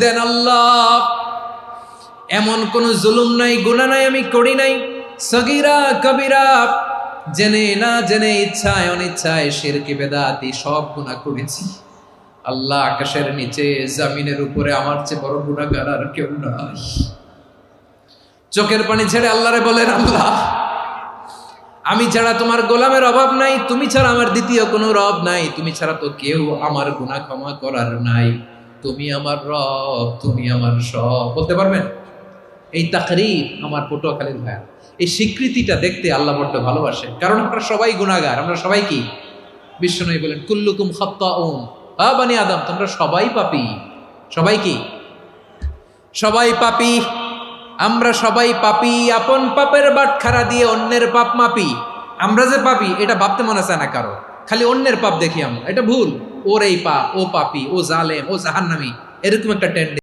দেন আল্লাহ, এমন কোন জুলুম নাই, গুনাহ নাই আমি করি নাই, সগীরা কবিরা, জেনে না জেনে, ইচ্ছায় অনিচ্ছায়, শিরকি বেদাতি সব গুনাহ করেছি। আল্লাহ, আকাশের নিচে জমিনের উপরে আমার চেয়ে বড় গুনাহগার আর কেউ নাই। চোখের পানি ছেড়ে আল্লাহরে বলেন, আল্লাহ, আমি ছাড়া তোমার গোলামের অভাব নাই, তুমি ছাড়া আমার দ্বিতীয় কোনো রব নাই, তুমি ছাড়া তো কেউ আমার গুনাহ ক্ষমা করার নাই, তুমি আমার রব, তুমি আমার সব। বলতে পারবেন? এই তাকরীর আমার পটুয়াখালীর ভাইয়া, এই স্বীকৃতিটা দেখতে আল্লাহ বড্ড ভালোবাসে, কারণ আমরা সবাই গুনাহগার। আমরা সবাই কি? বিশ্বনবী বলেন, কুল্লুকুম খাত্তাউন, বানি আদম, তোমরা সবাই পাপী। সবাই কি? সবাই পাপী। আমরা সবাই পাপী। আপন পাপের বাটখারা দিয়ে অন্যের পাপ মাপি। আমরা যে পাপী এটা ভাবতে মনে চায় না কারো, খালি অন্যের পাপ দেখি আমরা, এটা ভুল। ওর এই পাপ, ও পাপী, ও জালেম, ও জাহান্নামী, এরকম একটা টেন্ডেন্সি।